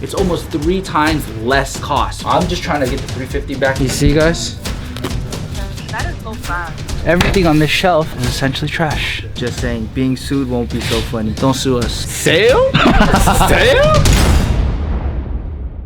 It's almost 3 times less cost. I'm just trying to get the 350 back. You see, guys? That is so fast. Everything on this shelf is essentially trash. Just saying, being sued won't be so funny. Don't sue us. Sale? Sale?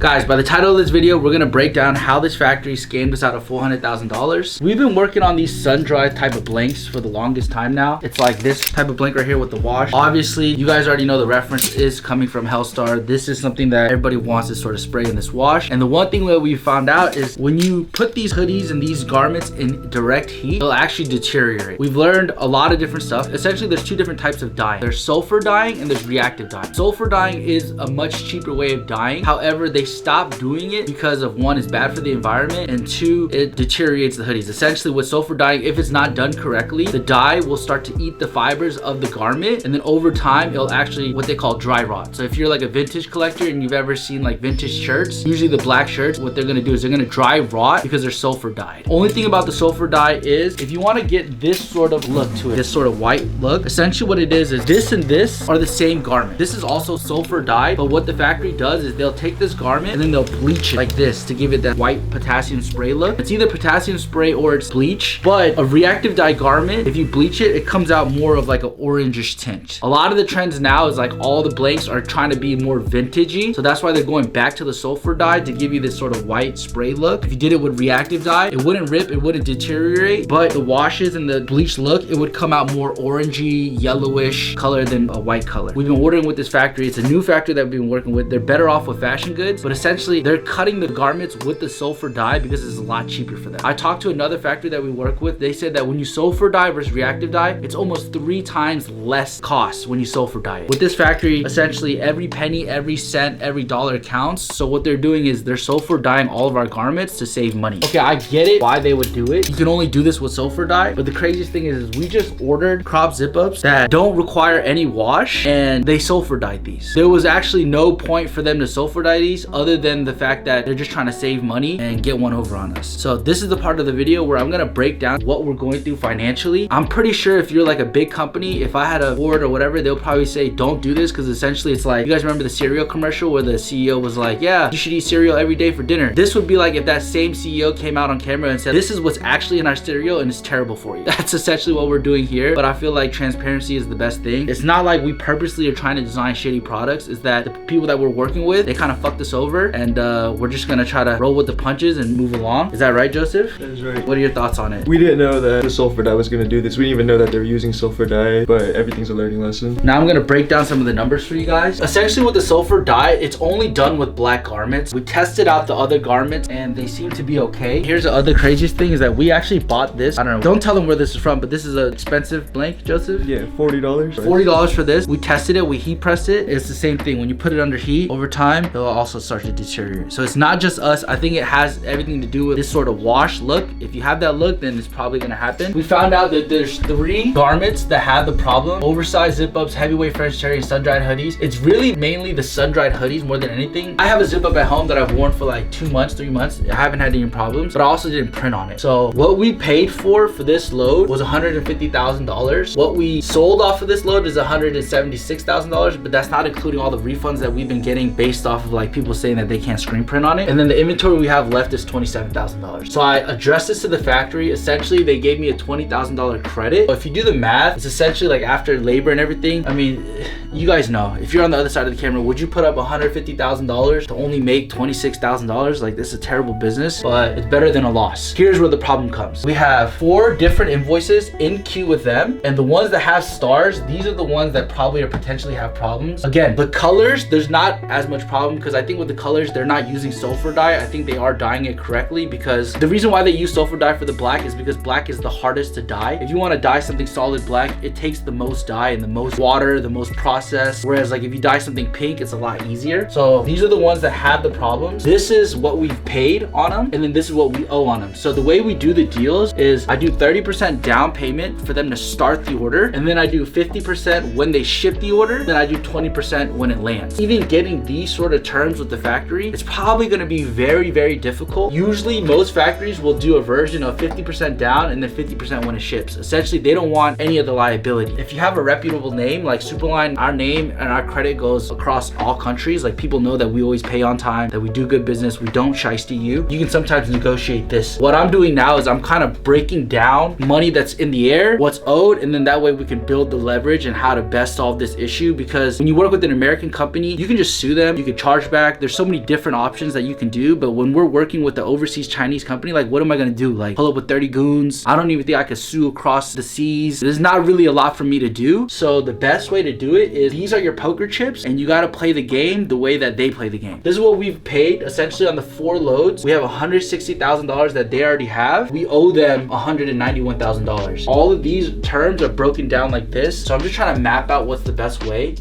Guys, by the title of this video, we're gonna break down how this factory scammed us out of $400,000. We've been working on these sun-dried type of blanks for the longest time now. It's like this type of blank right here with the wash. Obviously, you guys already know the reference is coming from Hellstar. This is something that everybody wants to sort of spray in this wash. And the one thing that we found out is when you put these hoodies and these garments in direct heat, they'll actually deteriorate. We've learned a lot of different stuff. Essentially, there's 2 different types of dyeing. There's sulfur dyeing and there's reactive dyeing. Sulfur dyeing is a much cheaper way of dyeing. However, they stop doing it because of 1, it's bad for the environment, and 2, it deteriorates the hoodies. Essentially with sulfur dyeing, if it's not done correctly, the dye will start to eat the fibers of the garment, and then over time it'll actually what they call dry rot. So if you're like a vintage collector and you've ever seen like vintage shirts, usually the black shirts, what they're gonna do is they're gonna dry rot because they're sulfur dyed. Only thing about the sulfur dye is if you want to get this sort of look to it, this sort of white look, essentially what it is this and this are the same garment. This is also sulfur dyed, but what the factory does is they'll take this garment and then they'll bleach it like this to give it that white potassium spray look. It's either potassium spray or it's bleach, but a reactive dye garment, if you bleach it, it comes out more of like an orangish tint. A lot of the trends now is like all the blanks are trying to be more vintagey, so that's why they're going back to the sulfur dye to give you this sort of white spray look. If you did it with reactive dye, it wouldn't rip, it wouldn't deteriorate, but the washes and the bleach look, it would come out more orangey, yellowish color than a white color. We've been ordering with this factory. It's a new factory that we've been working with. They're better off with fashion goods, but essentially they're cutting the garments with the sulfur dye because it's a lot cheaper for them. I talked to another factory that we work with. They said that when you sulfur dye versus reactive dye, it's almost 3 times less cost when you sulfur dye it. With this factory, essentially every penny, every cent, every dollar counts. So what they're doing is they're sulfur dyeing all of our garments to save money. Okay, I get it why they would do it. You can only do this with sulfur dye, but the craziest thing is we just ordered crop zip-ups that don't require any wash and they sulfur dyed these. There was actually no point for them to sulfur dye these other than the fact that they're just trying to save money and get one over on us. So this is the part of the video where I'm gonna break down what we're going through financially. I'm pretty sure if you're like a big company, if I had a board or whatever, they'll probably say don't do this, because essentially it's like, you guys remember the cereal commercial where the CEO was like, yeah, you should eat cereal every day for dinner. This would be like if that same CEO came out on camera and said, this is what's actually in our cereal and it's terrible for you. That's essentially what we're doing here. But I feel like transparency is the best thing. It's not like we purposely are trying to design shitty products. It's that the people that we're working with, they kind of fucked us over, and we're just gonna try to roll with the punches and move along. Is that right, Joseph? That is right. What are your thoughts on it? We didn't know that the sulfur dye was going to do this. We didn't even know that they were using sulfur dye, but everything's a learning lesson. Now I'm gonna break down some of the numbers for you guys. Essentially with the sulfur dye, it's only done with black garments. We tested out the other garments and they seem to be okay. Here's the other craziest thing is that we actually bought this. I don't know, don't tell them where this is from, but this is an expensive blank, Joseph? Yeah, $40. $40 for this. We tested it, we heat pressed it. It's the same thing. When you put it under heat, over time, it'll also start to deteriorate. So it's not just us. I think it has everything to do with this sort of wash look. If you have that look, then it's probably gonna happen. We found out that there's 3 garments that have the problem: oversized zip-ups, heavyweight French terry, and sun-dried hoodies. It's really mainly the sun-dried hoodies more than anything. I have a zip-up at home that I've worn for like 2 months, 3 months. I haven't had any problems, but I also didn't print on it. So what we paid for this load was $150,000. What we sold off of this load is $176,000, but that's not including all the refunds that we've been getting based off of like people saying that they can't screen print on it. And then the inventory we have left is $27,000. So I addressed this to the factory. Essentially, they gave me a $20,000 credit. But if you do the math, it's essentially like after labor and everything. I mean, you guys know, if you're on the other side of the camera, would you put up $150,000 to only make $26,000? Like, this is a terrible business, but it's better than a loss. Here's where the problem comes. We have 4 different invoices in queue with them, and the ones that have stars, these are the ones that probably or potentially have problems. Again, the colors, there's not as much problem because I think with the colors, they're not using sulfur dye. I think they are dyeing it correctly, because the reason why they use sulfur dye for the black is because black is the hardest to dye. If you want to dye something solid black, it takes the most dye and the most water, the most process. Whereas like if you dye something pink, it's a lot easier. So these are the ones that have the problems. This is what we've paid on them, and then this is what we owe on them. So the way we do the deals is I do 30% down payment for them to start the order, and then I do 50% when they ship the order, then I do 20% when it lands. Even getting these sort of terms with the factory, it's probably going to be very, very difficult. Usually most factories will do a version of 50% down and then 50% when it ships. Essentially, they don't want any of the liability. If you have a reputable name like Superline, I our name and our credit goes across all countries, like people know that we always pay on time, that we do good business, we don't shiesty you, you can sometimes negotiate this. What I'm doing now is I'm kind of breaking down money that's in the air, what's owed, and then that way we can build the leverage and how to best solve this issue. Because when you work with an American company, you can just sue them, you can charge back. There's so many different options that you can do. But when we're working with the overseas Chinese company, like what am I gonna do? Like pull up with 30 goons? I don't even think I could sue across the seas. There's not really a lot for me to do. So the best way to do it is these are your poker chips and you gotta play the game the way that they play the game. This is what we've paid essentially on the 4 loads. We have $160,000 that they already have. We owe them $191,000. All of these terms are broken down like this. So I'm just trying to map out what's the best way.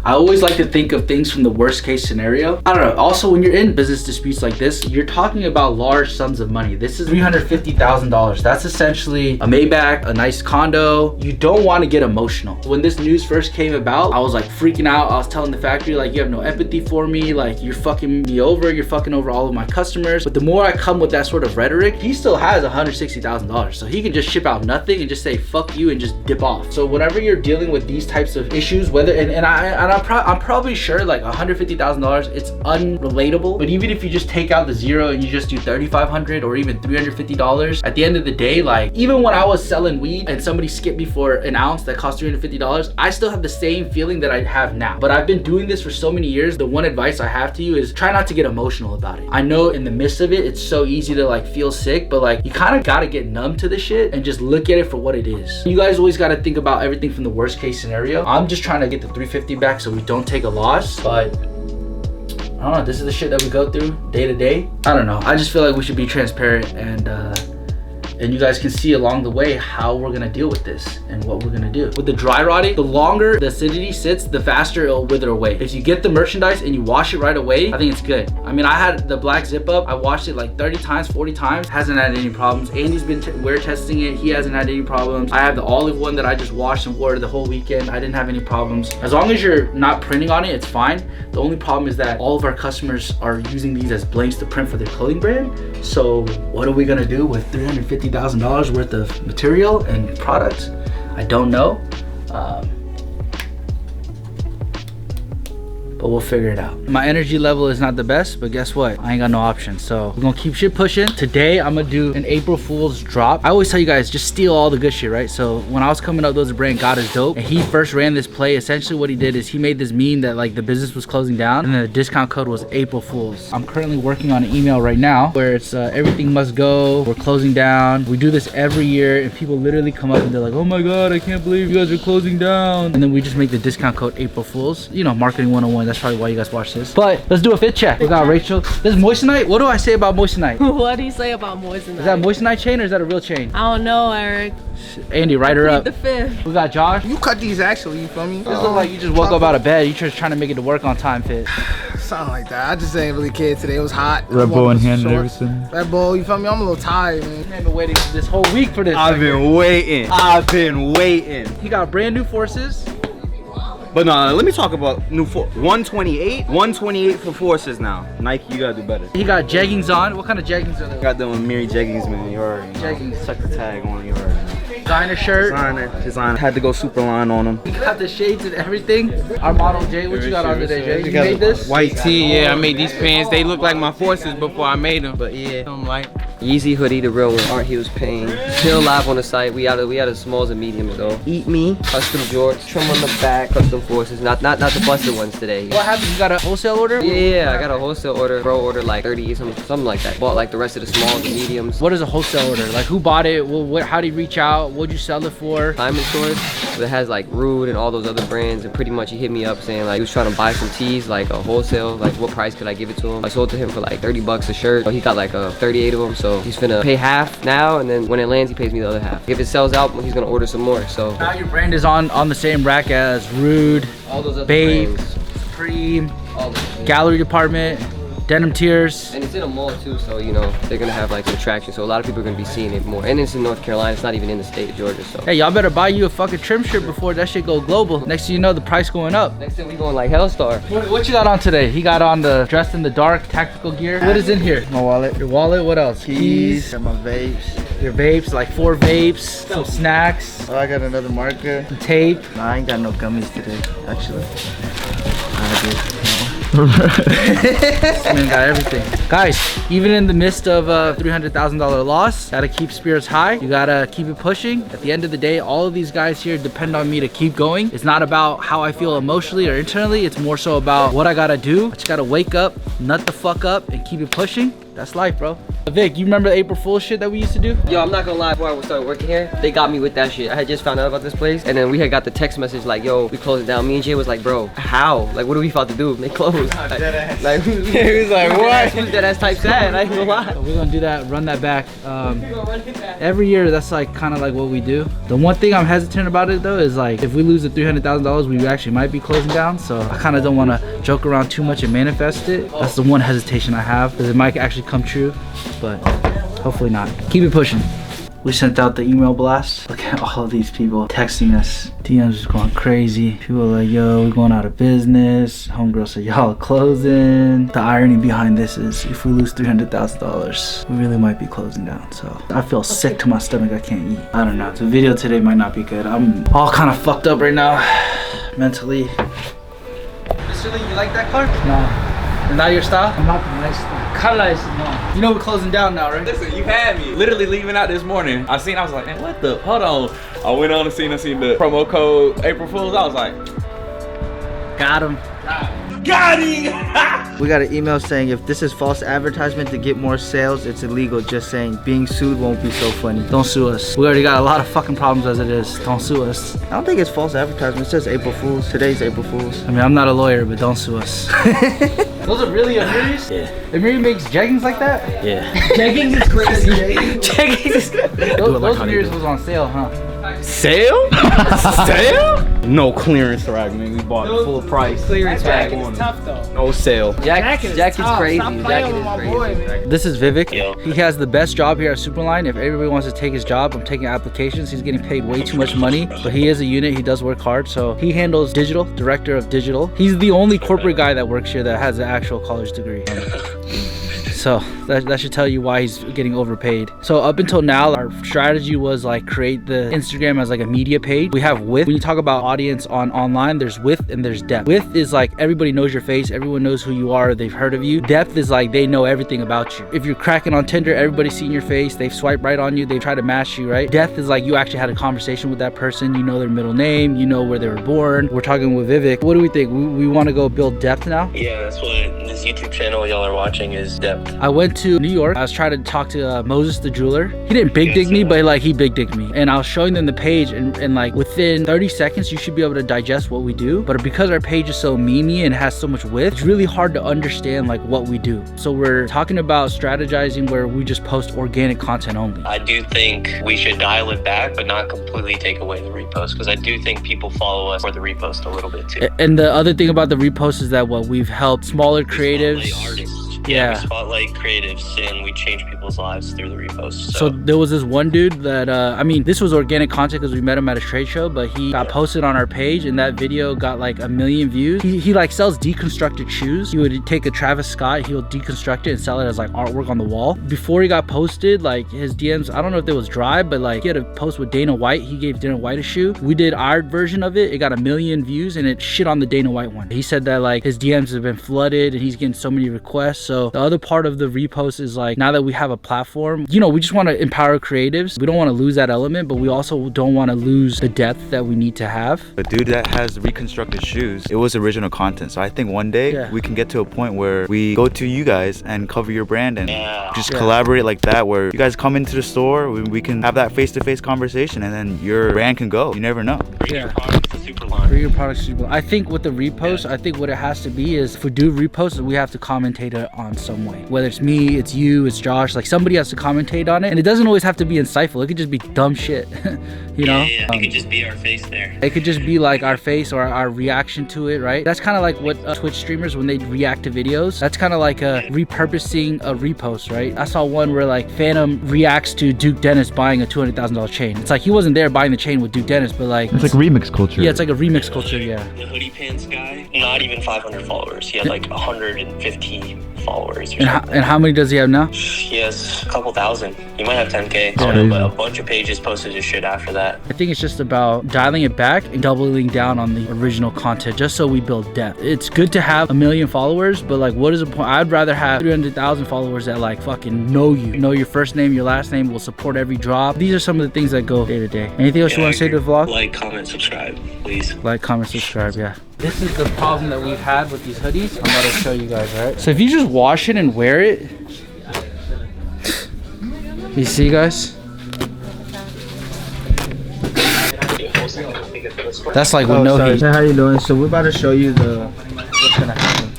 I always like to think of things from the worst case scenario. I don't know. Also, when you're in business disputes like this, you're talking about large sums of money. This is $350,000. That's essentially a Maybach, a nice condo. You don't want to get emotional. When this news first came about, I was like freaking out. I was telling the factory, like, you have no empathy for me. Like, you're fucking me over. You're fucking over all of my customers. But the more I come with that sort of rhetoric, he still has $160,000. So he can just ship out nothing and just say, fuck you, and just dip off. So whenever you're dealing with these types of issues, whether, I'm probably sure like $150,000, it's unrelatable. But even if you just take out the zero and you just do $3,500 or even $350, at the end of the day, like even when I was selling weed and somebody skipped me for an ounce that cost $350, I still have the same feeling that I have now. But I've been doing this for so many years. The one advice I have to you is try not to get emotional about it. I know in the midst of it, it's so easy to like feel sick, but like you kind of gotta get numb to the shit and just look at it for what it is. You guys always gotta think about everything from the worst case scenario. I'm just trying to get the $350 back so we don't take a loss. But I don't know, this is the shit that we go through day to day. I don't know, I just feel like we should be transparent and you guys can see along the way how we're gonna deal with this and what we're gonna do. With the dry rotting, the longer the acidity sits, the faster it'll wither away. If you get the merchandise and you wash it right away, I think it's good. I mean, I had the black zip up, I washed it like 30 times, 40 times, hasn't had any problems. Andy's been wear testing it, he hasn't had any problems. I have the olive one that I just washed and wore the whole weekend. I didn't have any problems. As long as you're not printing on it, it's fine. The only problem is that all of our customers are using these as blanks to print for their clothing brand. So what are we gonna do with $350,000 worth of material and products? I don't know, but we'll figure it out. My energy level is not the best, but guess what? I ain't got no option. So we're gonna keep shit pushing. Today, I'm gonna do an April Fool's drop. I always tell you guys, just steal all the good shit, right? So when I was coming up, there was a brand, God is Dope, and he first ran this play. Essentially what he did is he made this meme that like the business was closing down and the discount code was April Fool's. I'm currently working on an email right now where it's everything must go, we're closing down. We do this every year and people literally come up and they're like, oh my God, I can't believe you guys are closing down. And then we just make the discount code April Fool's. You know, marketing 101. That's probably why you guys watch this. But let's do a fit check. We got Rachel. This is Moissanite. What do I say about Moissanite? What do you say about Moissanite? Is that Moissanite chain or is that a real chain? I don't know, Eric. Andy, write her up. The fifth. We got Josh. You cut these actually, you feel me? This look like you just woke up out of bed. You just trying to make it to work on time fit. Something like that. I just ain't really care today. It was hot. Red Bull in hand and everything. Red Bull, you feel me? I'm a little tired, man. I've been waiting this whole week for this. I've been waiting. He got brand new Forces. But no, let me talk about new 128. 128 for Forces now. Nike, you gotta do better. He got jeggings on. What kind of jeggings are they? Got them with Miri jeggings, man. You already know. Jeggings. Suck the tag on, you already know. Designer shirt. Designer. Had to go Superline on them. We got the shades and everything. Our model Jay, what you got on today, Jay? You made this? White tee, yeah, I made these pants. They look like my Forces before I made them, but yeah, I'm like. Yeezy hoodie, the real one. Art he was paying. Still live on the site. We had a smalls and mediums though. Eat me, custom jorts, trim on the back, custom Forces. Not the busted ones today. What happened? You got a wholesale order? Yeah, I got a wholesale order. Bro ordered like 30, something like that. Bought like the rest of the smalls and mediums. What is a wholesale order? Like who bought it? How did he reach out? What'd you sell it for? Diamond stores that has like Rude and all those other brands, and pretty much he hit me up saying like he was trying to buy some tees, like a wholesale, like what price could I give it to him? I sold to him for like 30 bucks a shirt. He got like 38 of them, so he's finna pay half now, and then when it lands he pays me the other half. If it sells out, he's gonna order some more. So now your brand is on the same rack as Rude, all those other Babe, brands. Supreme, All those Gallery Department. Denim Tears. And it's in a mall too, so you know they're gonna have like some traction. So a lot of people are gonna be seeing it more. And it's in North Carolina. It's not even in the state of Georgia. So Hey, y'all better buy you a fucking trim shirt before that shit go global. Next thing you know, the price going up. next time we going like Hellstar. What you got on today? He got on the dressed in the dark tactical gear. What is in here? My wallet. Your wallet. What else? Keys. Got my vapes. Your vapes, like 4 vapes, some snacks, Oh, I got another marker. some tape. Nah, I ain't got no gummies today, actually. This man got everything. Guys, even in the midst of a $300,000 loss, gotta keep spirits high. You gotta keep it pushing. At the end of the day, all of these guys here depend on me to keep going. It's not about how I feel emotionally or internally. It's more so about what I gotta do. I just gotta wake up, nut the fuck up, and keep it pushing. That's life, bro. Vic, you remember the April Fool's shit that we used to do? Yo, I'm not gonna lie, before I started working here, they got me with that shit. I had just found out about this place, and then we had got the text message like, yo, we closing down. Me and Jay was like, bro, how? Like, what are we about to do? They closed. Like, he was like, what? Who's that ass type sad? I ain't gonna lie. So we're gonna do that, run that back. Every year, that's like kind of like what we do. The one thing I'm hesitant about it though is like, if we lose the $300,000, we actually might be closing down. So I kind of don't want to joke around too much and manifest it. That's the one hesitation I have, because it might actually come true, but hopefully not. Keep it pushing. We sent out the email blast. Look at all of these people texting us. DMs is going crazy. People are like, yo, we're going out of business. Homegirl said, y'all are closing. The irony behind this is if we lose $300,000, we really might be closing down. So I feel sick to my stomach. I can't eat. I don't know. The video today might not be good. I'm all kind of fucked up right now, mentally. Mr. Lee, you like that car? No. Is that your style? I'm not the nice style. Kind of nice, no. You know we're closing down now, right? Listen, you had me literally leaving out this morning. I was like, man, what the, hold on. I went on and seen the promo code April Fools. I was like, got him. got him. We got an email saying if this is false advertisement to get more sales, it's illegal. Just saying being sued won't be so funny. Don't sue us. We already got a lot of fucking problems as it is. Don't sue us. I don't think it's false advertisement. It says April Fools. Today's April Fools. I mean, I'm not a lawyer, but don't sue us. Those are really Amiri's? Yeah. Amiri makes jeggings like that? Yeah. Jeggings is crazy. Jeggings is Those Amiri's was on sale, huh? Sale? Sale? No clearance rag, man. We bought it full price. Clearance Jacket is tough though. No sale. Jacket's tough. crazy. Stop playing with my boy, man. This is Vivek. Yo. He has the best job here at Superline. If everybody wants to take his job, I'm taking applications. He's getting paid way too much money, but he is a unit. He does work hard. So he handles digital, director of digital. He's the only corporate guy that works here that has an actual college degree. So that should tell you why he's getting overpaid. So up until now, our strategy was like create the Instagram as like a media page. We have width. When you talk about audience on online, there's width and there's depth. Width is like everybody knows your face, everyone knows who you are, they've heard of you. Depth is like they know everything about you. If you're cracking on Tinder, everybody's seen your face, they've swiped right on you, they try to match you, right? Depth is like you actually had a conversation with that person, you know their middle name, you know where they were born. We're talking with Vivek. What do we think? We want to go build depth now? Yeah, that's what this YouTube channel y'all are watching is depth. I went to New York. I was trying to talk to Moses the jeweler. He didn't big dig me, but like he big digged me. And I was showing them the page and like within 30 seconds, you should be able to digest what we do. But because our page is so memey and has so much width, it's really hard to understand like what we do. So we're talking about strategizing where we just post organic content only. I do think we should dial it back, but not completely take away the repost, because I do think people follow us for the repost a little bit too. And the other thing about the repost is that what we've helped smaller creatives. Yeah, we spotlight creatives and we change people's lives through the reposts. So there was this one dude that, I mean, this was organic content because we met him at a trade show, but he got posted on our page and that video got like 1 million views. He like sells deconstructed shoes. He would take a Travis Scott, he'll deconstruct it and sell it as like artwork on the wall. Before he got posted, like his DMs, I don't know if it was dry, but like he had a post with Dana White. He gave Dana White a shoe. We did our version of it. It got 1 million views and it shit on the Dana White one. He said that like his DMs have been flooded and he's getting so many requests. So the other part of the repost is like, now that we have a platform, you know, we just want to empower creatives. We don't want to lose that element, but we also don't want to lose the depth that we need to have. The dude that has reconstructed shoes, it was original content. So I think one day we can get to a point where we go to you guys and cover your brand and just collaborate like that, where you guys come into the store, we can have that face-to-face conversation and then your brand can go. You never know. Bring your products to Superline. Bring your products to Superline. I think with the repost, I think what it has to be is if we do reposts, we have to commentate it on on some way. Whether it's me, it's you, it's Josh, like somebody has to commentate on it. And it doesn't always have to be insightful. It could just be dumb shit, you know? Yeah, it could just be our face there. It could just be like our face or our reaction to it, right? That's kind of like what Twitch streamers, when they react to videos, that's kind of like repurposing a repost, right? I saw one where like Phantom reacts to Duke Dennis buying a $200,000 chain. It's like he wasn't there buying the chain with Duke Dennis, but like It's like remix culture. yeah, it's like a remix culture. Yeah. The hoodie pants guy, not even 500 followers. He had like 150 followers. Or And how many does he have now? He has a couple thousand. He might have 10K. I don't crazy. know, but a bunch of pages posted his shit after that. I think it's just about dialing it back and doubling down on the original content just so we build depth. It's good to have 1 million followers, but like what is the point? I'd rather have 300,000 followers that like fucking know you, know your first name, your last name, will support every drop. These are some of the things that go day to day. Anything else you want to say to the vlog? Like, comment, subscribe, please. Like, comment, subscribe, yeah. This is the problem that we've had with these hoodies. I'm about to show you guys, right? So if you just wash it and wear it, you see guys? That's like with no heat. So how you doing? So we're about to show you what's gonna happen.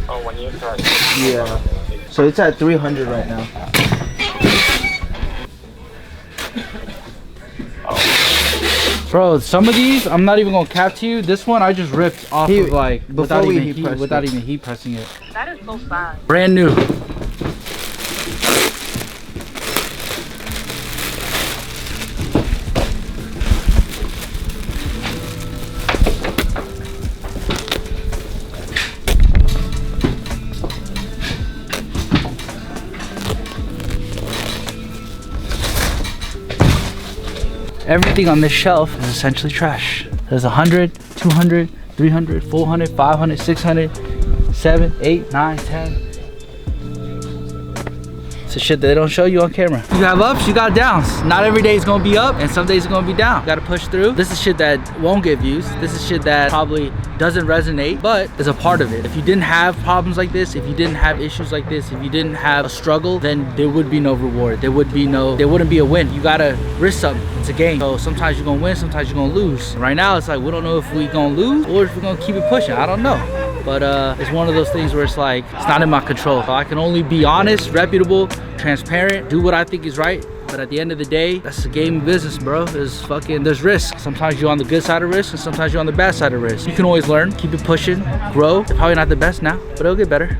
Oh, when you start. Yeah. So it's at 300 right now. Bro, some of these, I'm not even gonna cap to you. This one I just ripped off of like without even heat pressing it. That is so fast. Brand new. Everything on this shelf is essentially trash. There's 100, 200, 300, 400, 500, 600, 7, 8, 9, 10. It's the shit that they don't show you on camera. You have ups, you got downs. Not every day is gonna be up and some days it's gonna be down. You gotta push through. This is shit that won't get views. This is shit that probably doesn't resonate, but is a part of it. If you didn't have problems like this, if you didn't have issues like this, if you didn't have a struggle, then there would be no reward. There wouldn't be a win. You gotta risk something. It's a game. So sometimes you're gonna win, sometimes you're gonna lose. Right now it's like we don't know if we're gonna lose or if we're gonna keep it pushing. I don't know. But it's one of those things where it's like, it's not in my control. So I can only be honest, reputable, transparent, do what I think is right. But at the end of the day, that's the game of business, bro. There's risk. Sometimes you're on the good side of risk and sometimes you're on the bad side of risk. You can always learn, keep it pushing, grow. Probably not the best now, but it'll get better.